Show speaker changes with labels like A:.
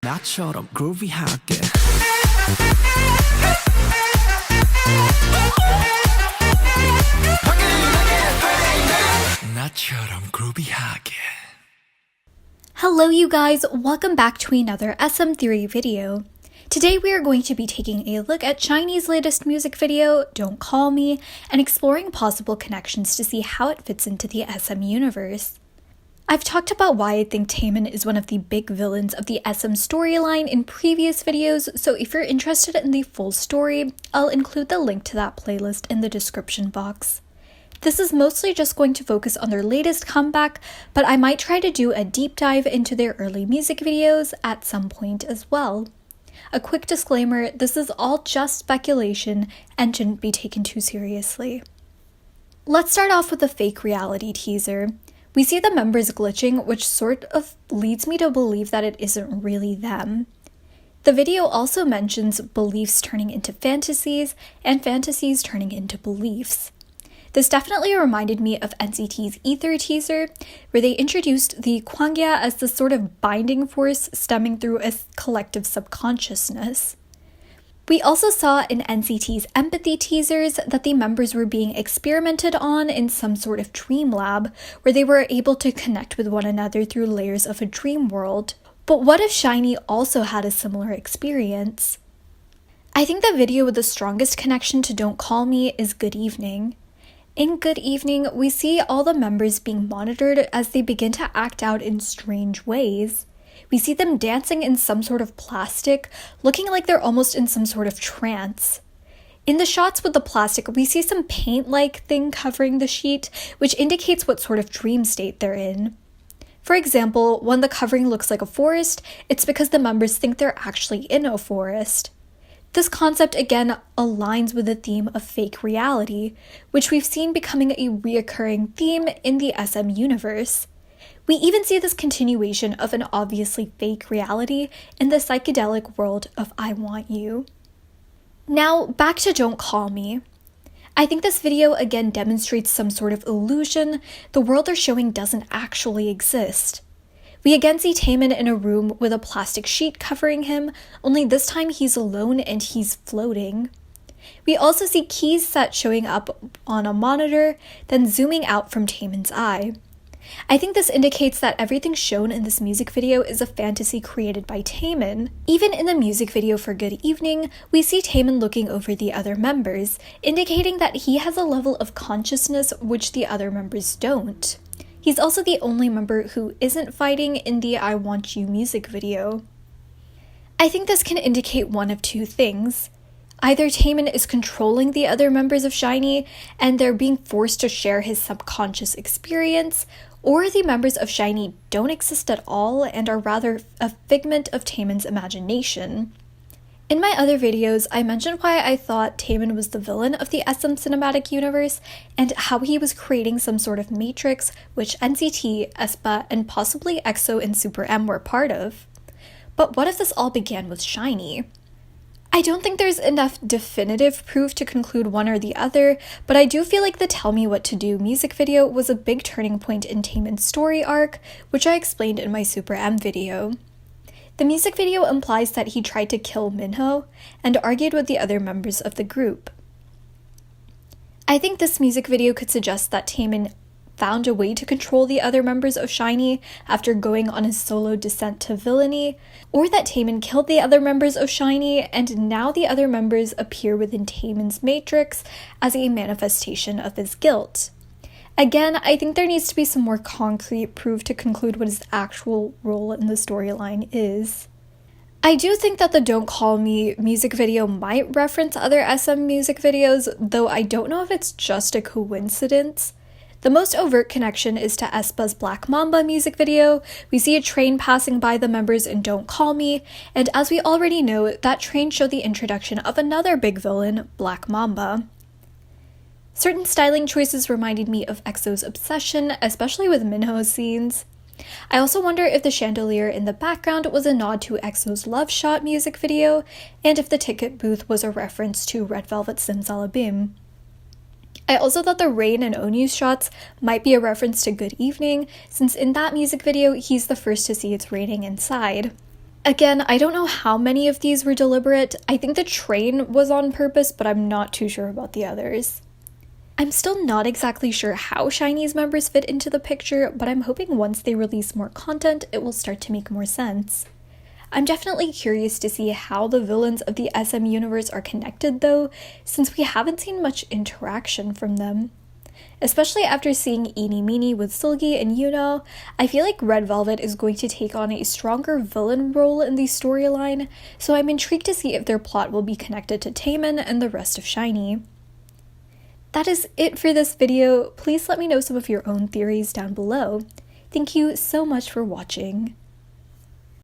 A: 나처럼 groovy하게 나처럼 groovy하게.
B: Hello you guys, welcome back to another SM3 video. Today we are going to be taking a look at SHINee's latest music video, Don't Call Me, and exploring possible connections to see how it fits into the SM universe. I've talked about why I think Taemin is one of the big villains of the SM storyline in previous videos, so if you're interested in the full story, I'll include the link to that playlist in the description box. This is mostly just going to focus on their latest comeback, but I might try to do a deep dive into their early music videos at some point as well. A quick disclaimer, this is all just speculation and shouldn't be taken too seriously. Let's start off with the fake reality teaser. We see the members glitching, which sort of leads me to believe that it isn't really them. The video also mentions beliefs turning into fantasies and fantasies turning into beliefs. This definitely reminded me of NCT's Ether teaser, where they introduced the Kwangya as the sort of binding force stemming through a collective subconsciousness. We also saw in NCT's Empathy teasers that the members were being experimented on in some sort of dream lab, where they were able to connect with one another through layers of a dream world. But what if SHINee also had a similar experience? I think the video with the strongest connection to Don't Call Me is Good Evening. In Good Evening, we see all the members being monitored as they begin to act out in strange ways. We see them dancing in some sort of plastic, looking like they're almost in some sort of trance. In the shots with the plastic, we see some paint-like thing covering the sheet, which indicates what sort of dream state they're in. For example, when the covering looks like a forest, it's because the members think they're actually in a forest. This concept again aligns with the theme of fake reality, which we've seen becoming a reoccurring theme in the SM universe. We even see this continuation of an obviously fake reality in the psychedelic world of I Want You. Now, back to Don't Call Me. I think this video again demonstrates some sort of illusion. The world they're showing doesn't actually exist. We again see Taemin in a room with a plastic sheet covering him, only this time he's alone and he's floating. We also see keys set showing up on a monitor, then zooming out from Taemin's eye. I think this indicates that everything shown in this music video is a fantasy created by Taemin. Even in the music video for Good Evening, we see Taemin looking over the other members, indicating that he has a level of consciousness which the other members don't. He's also the only member who isn't fighting in the I Want You music video. I think this can indicate one of two things. Either Taemin is controlling the other members of SHINee and they're being forced to share his subconscious experience, or the members of SHINee don't exist at all and are rather a figment of Taemin's imagination. In my other videos, I mentioned why I thought Taemin was the villain of the SM cinematic universe and how he was creating some sort of matrix which NCT, aespa, and possibly EXO and Super M were part of. But what if this all began with SHINee? I don't think there's enough definitive proof to conclude one or the other, but I do feel like the Tell Me What to Do music video was a big turning point in Taemin's story arc, which I explained in my Super M video. The music video implies that he tried to kill Minho and argued with the other members of the group. I think this music video could suggest that Taemin found a way to control the other members of SHINee after going on his solo descent to villainy, or that Taemin killed the other members of SHINee and now the other members appear within Taemin's matrix as a manifestation of his guilt. Again, I think there needs to be some more concrete proof to conclude what his actual role in the storyline is. I do think that the Don't Call Me music video might reference other SM music videos, though I don't know if it's just a coincidence. The most overt connection is to aespa's Black Mamba music video. We see a train passing by the members in Don't Call Me, and as we already know, that train showed the introduction of another big villain, Black Mamba. Certain styling choices reminded me of EXO's Obsession, especially with Minho's scenes. I also wonder if the chandelier in the background was a nod to EXO's Love Shot music video, and if the ticket booth was a reference to Red Velvet Simsalabim. I also thought the rain and Onyu's shots might be a reference to Good Evening, since in that music video, he's the first to see it's raining inside. Again, I don't know how many of these were deliberate. I think the train was on purpose, but I'm not too sure about the others. I'm still not exactly sure how SHINee's members fit into the picture, but I'm hoping once they release more content, it will start to make more sense. I'm definitely curious to see how the villains of the SM universe are connected though, since we haven't seen much interaction from them. Especially after seeing Eenie Meenie with Seulgi and Yuno, I feel like Red Velvet is going to take on a stronger villain role in the storyline, so I'm intrigued to see if their plot will be connected to Taemin and the rest of SHINee. That is it for this video. Please let me know some of your own theories down below. Thank you so much for watching.